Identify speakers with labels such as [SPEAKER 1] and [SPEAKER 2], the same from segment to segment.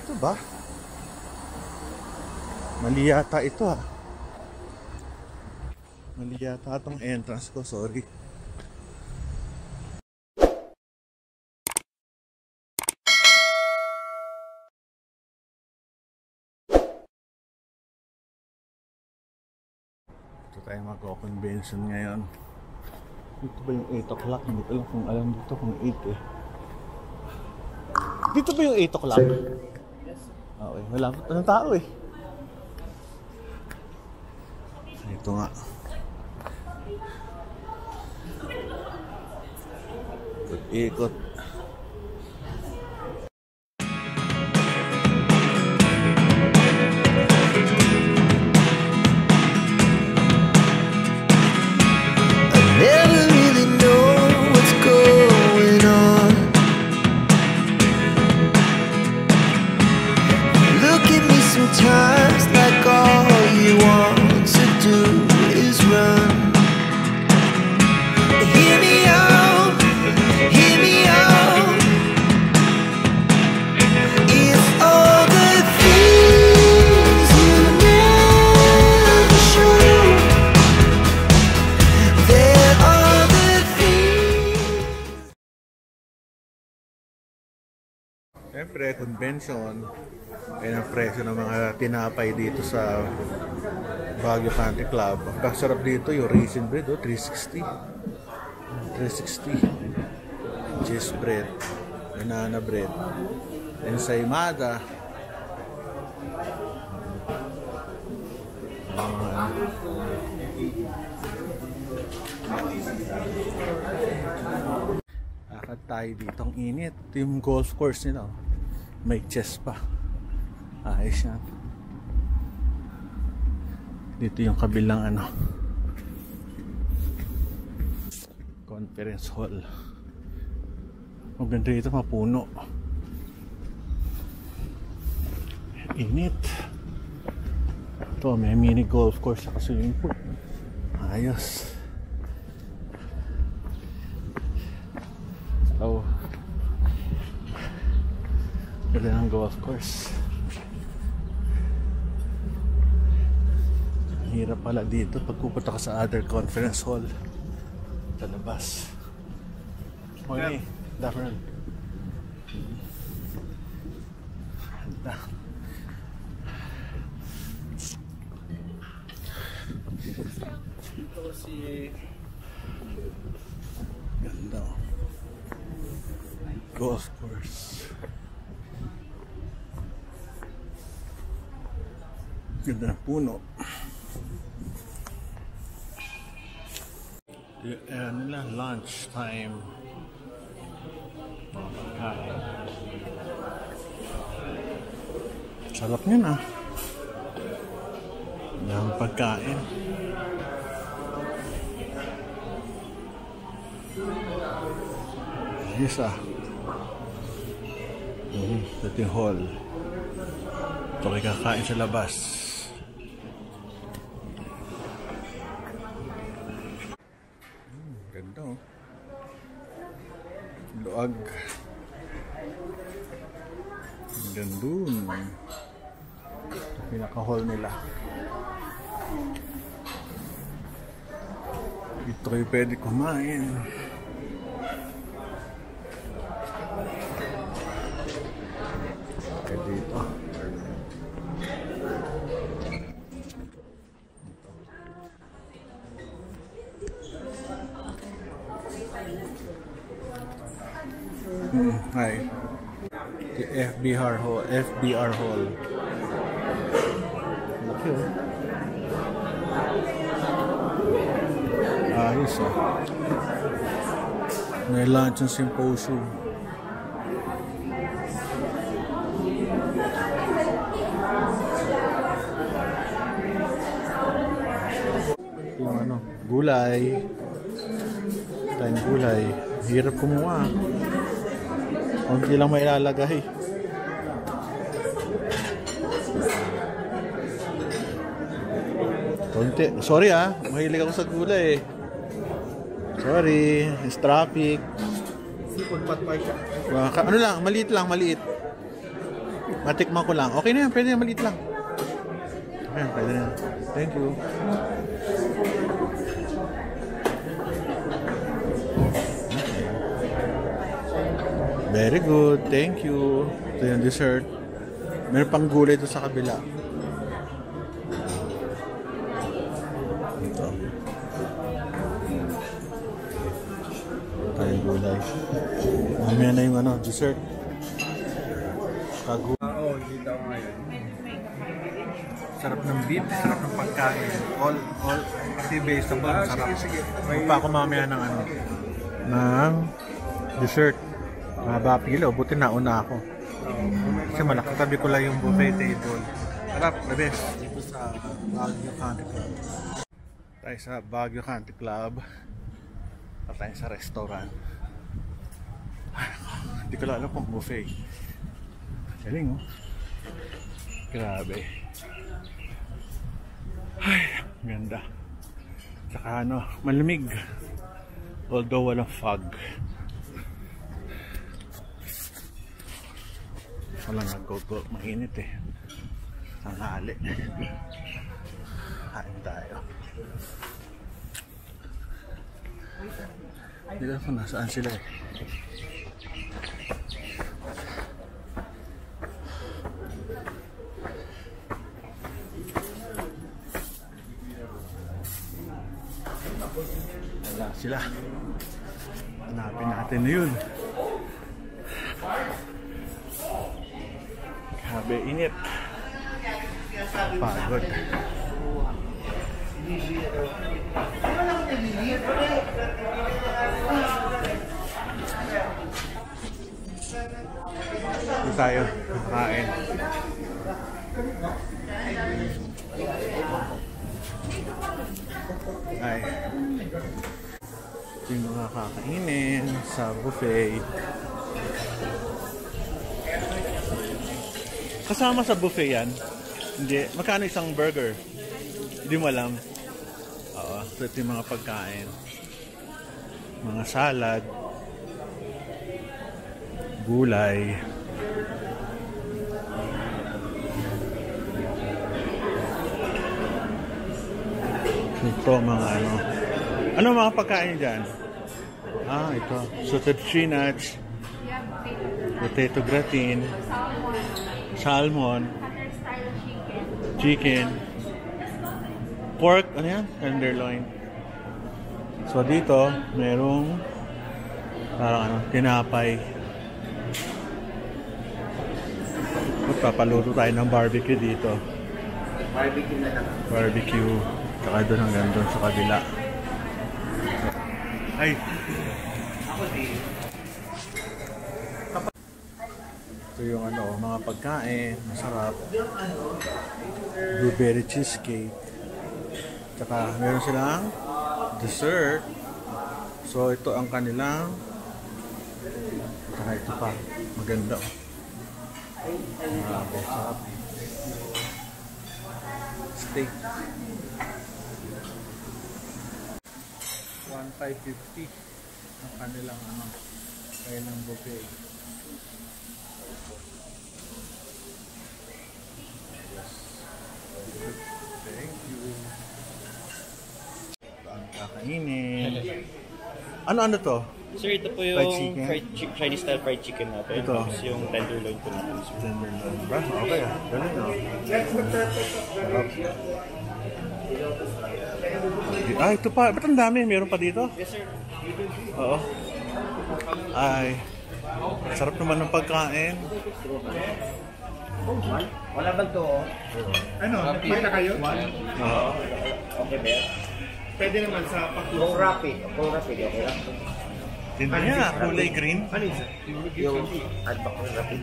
[SPEAKER 1] Ito ba? Mali yata ito ha. Mali yata itong entrance ko, sorry. Ito tayo magko-convention ngayon. Dito ba yung 8 o'clock? Hindi ko lang kung alam dito kung 8 eh. Dito ba yung 8 o'clock? Okay, wala pa ng tao eh. Ito nga. Ikot.
[SPEAKER 2] Sometimes like all you want to do is run. Hear me out, hear me out. If all the things you never show, there are the things.
[SPEAKER 1] Siyempre, convention. Ayan ang presyo ng mga tinapay dito sa Baguio Country Club. Ang kasarap dito yung raisin bread, oh, 360. 360. Cheese bread, banana bread, ensaymada. Akad tayo dito, ang init. Ito yung golf course nila, may chess pa. Ayos yan. Dito yung kabilang ano, conference hall. Maganda dito, mapuno. Init. Ito may mini golf course sa swimming pool. Ayos. So ganda ng golf course. Hirap pala dito pag pupunta ka sa other conference hall sa labas. Morning, Dapper. Ito si ganda golf course. Ganda ng puno. Ano nila, lunch time. Sarap niyan ah. Ang pagkain. Ayos ah. Ito yung hall. Ito kayo kakain sa labas. Ganda oh. Luag. Gandun. Pinaka-hall nila. Dito kayo pwede kumain. Okay, dito. Hi. The FBR Hall. FBR Hall. Laki oh. Ayos oh. May lunch and symposium. Yung ano, gulay. Tayong gulay. Hirap kumuha. Kunti lang may ilalagay. Kunti. Sorry ah, mahilig ako sa gulay eh. Sorry, it's traffic. Ano lang, maliit lang, maliit. Matikman ko lang. Okay na yan, pwede na, maliit lang. Ayan, pwede na. Thank you. Very good, thank you. Ito yung dessert. Meron pang gulay ito sa kabila. Ito. Ito yung gulay. Mamaya na yung dessert. Oo, dito ako ngayon. Sarap ng beef, sarap ng pagkain. All kasi based on sarap. Magpa ako mamaya ng ng dessert. Mahaba pila, buti nauna ako. Kasi malakatabi ko lang yung buffet table. Sarap, the best. Dito sa Baguio Country Club. Tayo sa Baguio Country Club. At tayo sa restaurant. Hindi ko lang alam kung buffet. Galing, oh. Grabe. Ay, ganda. Tsaka malamig. Although walang fog. Walang nag-go-go. Mainit eh. Tanghali. Kain tayo. Hindi lang kung nasaan sila eh. Wala sila. Hanapin natin na yun. Grabe, init. Pagod. Ito tayo. Kain. Ay. Ito yung mga kakainin sa buffet. Kasama sa buffet yan? Hindi. Magkano isang burger? Hindi mo alam. Oo. So ito yung mga pagkain. Mga salad. Gulay. Ito mga ano mga pagkain dyan? Ah, ito. Sauteed spinach. Potato gratin. Salmon. Chicken. Pork. Ano yan? Tenderloin. So dito, merong parang tinapay. Papaluto tayo ng barbecue dito.
[SPEAKER 3] Barbecue na lang.
[SPEAKER 1] Barbecue. Saka doon hanggang doon sa kabila. Ay!
[SPEAKER 3] Ako din.
[SPEAKER 1] Ito yung mga pagkain. Masarap. Blueberry cheesecake. Tsaka meron silang dessert. So ito ang kanilang. Tsaka ito pa. Maganda. Grabe. Sarap. Steak. 1,550 ang kanilang kanilang buffet. Yes. Thank you. Ito ang kakainin. Ano to?
[SPEAKER 3] Sir, ito po yung Chinese style fried chicken natin.
[SPEAKER 1] Ito.
[SPEAKER 3] Tapos yung tenderloin po natin.
[SPEAKER 1] Tenderloin ba? Okay ah. Galing Sarap. Ah, ito pa. Ba't ang dami? Meron pa dito?
[SPEAKER 3] Yes, sir.
[SPEAKER 1] Oo. Ay. Sarap naman ng pagkain.
[SPEAKER 3] Wala ba ito?
[SPEAKER 4] Ano? Nakita kayo?
[SPEAKER 1] Oo.
[SPEAKER 3] Okay ba yan?
[SPEAKER 4] Pwede naman sa
[SPEAKER 3] Kung rapid. Kung rapid, okay lang.
[SPEAKER 1] Hindi niya. Kulay green.
[SPEAKER 4] Ano yun?
[SPEAKER 3] Yung adbak ng rapid.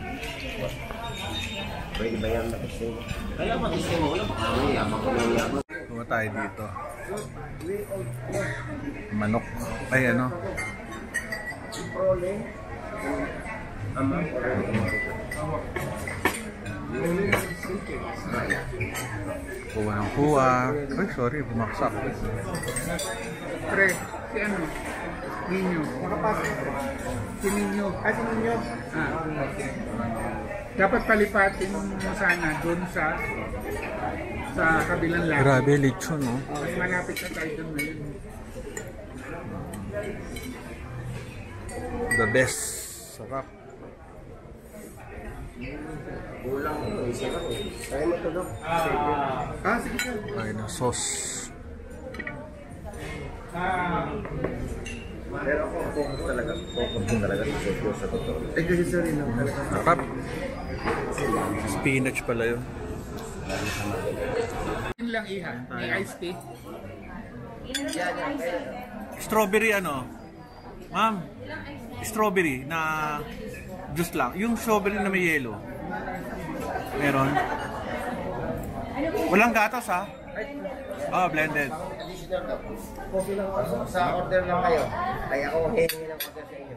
[SPEAKER 3] Pwede ba yan mag-stay? Kaya mag-stay mo. Wala ba? Yaman.
[SPEAKER 1] Kuha tayo dito. Manok. Ay Kuha ng kuha. Ay, sorry. Bumaksak.
[SPEAKER 4] Pre, si ano? Ninyo. Makapasok. Si Ninyo. Si Ninyo. Dapat palipatin mo sana doon sa kabilang lahat.
[SPEAKER 1] Grabe, lechon, no?
[SPEAKER 4] Mas malapit na tayo doon ngayon.
[SPEAKER 1] The best. Sarap.
[SPEAKER 3] Kulang mo, isa lang eh. Kaya mo ito, Dok.
[SPEAKER 4] Sige sir.
[SPEAKER 1] Ay, na sauce.
[SPEAKER 3] Pero ako, focus talaga sa sosyo sa totoo.
[SPEAKER 4] Thank you sir.
[SPEAKER 1] Sarap. Spinach pala yun.
[SPEAKER 4] Yun lang iha. May iced tea.
[SPEAKER 1] Strawberry ano? Ma'am, strawberry na juice lang. Yung strawberry na may yelo. Meron. Walang gatas ha? Oh, blended.
[SPEAKER 3] Additional, Dok. Coffee lang ako. Sa order lang kayo. Kaya ako hihingi ng order sa inyo.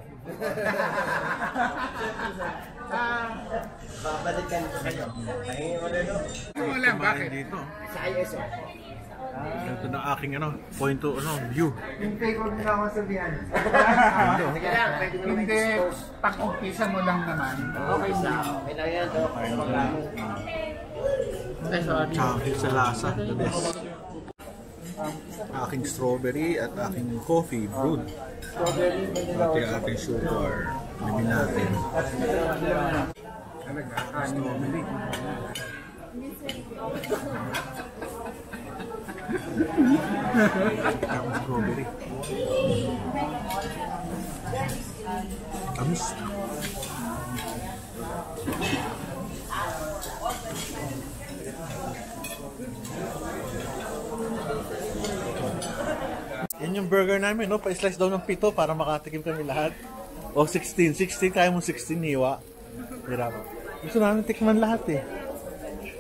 [SPEAKER 3] Babalikan ko kayo. Hihingi mo rin, Dok.
[SPEAKER 4] Wala, bakit?
[SPEAKER 1] Dito.
[SPEAKER 3] Sa ISO.
[SPEAKER 1] Ito na aking point to view.
[SPEAKER 4] Yung favorite nila ako sabihan.
[SPEAKER 3] Sige lang, pwede mo naman
[SPEAKER 4] Hindi,
[SPEAKER 3] i-expose.
[SPEAKER 4] pag-umpisa mo lang naman.
[SPEAKER 3] Okay lang. Okay lang yan, Dok.
[SPEAKER 1] Tsaka sa lasa, the best. Aking strawberry at aking coffee brewed. Pati ating sugar. Limin natin. Strawberry. Aking strawberry. Tamis. Yan yung burger namin, no? Pa-slice daw ng 7 para makatikim kami lahat. O 16. 16, kaya mo 16 hiwa. Hirap. Gusto namin tikman lahat eh.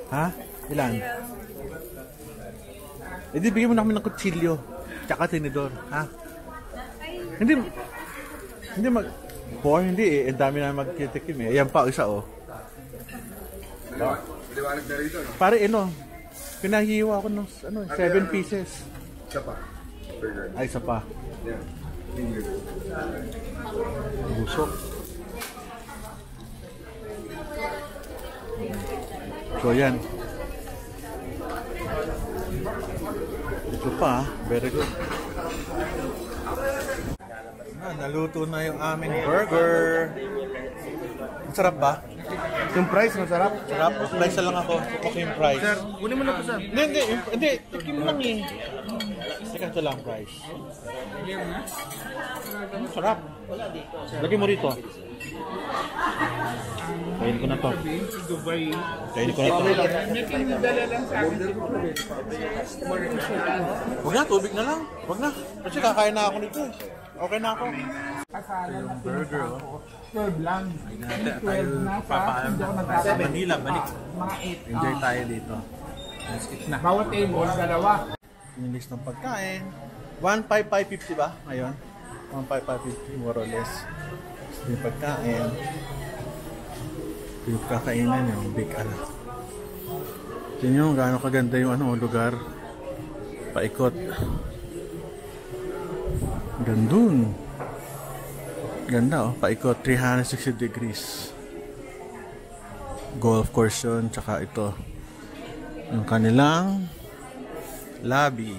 [SPEAKER 1] Ha? Ilan? Eh di bigyan mo na kami ng kutsilyo. Tsaka tinidor. Ha? Hindi hindi eh. Ang dami na magkitikim eh. Ayan pa, isa oh.
[SPEAKER 4] Liwanag na rito.
[SPEAKER 1] Pare, pinahiwa ko ng 7 pieces.
[SPEAKER 4] Isa pa. Burger.
[SPEAKER 1] Ay, isa pa.
[SPEAKER 4] Yeah.
[SPEAKER 1] Busok. So, yan. Ito pa, very good. Naluto na yung aming burger. Ang sarap ba?
[SPEAKER 4] Yung price, masarap.
[SPEAKER 1] Sarap. Price na lang ako. Suko ko yung price.
[SPEAKER 4] Sir, kunin mo na po sir.
[SPEAKER 1] Hindi. Tikim lang eh. Teka, ito lang price. Sarap. Lagyan mo rito. Kainin ko na to.
[SPEAKER 4] Dubai.
[SPEAKER 1] Kainin ko na to.
[SPEAKER 4] May pinadala lang sa akin.
[SPEAKER 1] Huwag na, tubig na lang. Huwag na. Kasi kakain na ako nito. Okay na ako.
[SPEAKER 4] Kasalan na
[SPEAKER 1] Burger, oh.
[SPEAKER 4] 12 lang.
[SPEAKER 1] Natin tayo papaalam na sa Manila. Balik.
[SPEAKER 4] Mga 8.
[SPEAKER 1] Enjoy tayo dito. Let's eat na.
[SPEAKER 4] Bawat table, dalawa.
[SPEAKER 1] Yung list ng pagkain. 15550 ba ngayon? 15550 more or less. Yung pagkain. Yung kakainan yung big Tingnan nyo gaano kaganda yung lugar. Paikot. Gandun. Ganda paikot. 360 degrees. Golf course yun. Tsaka ito. Yung kanilang lobby.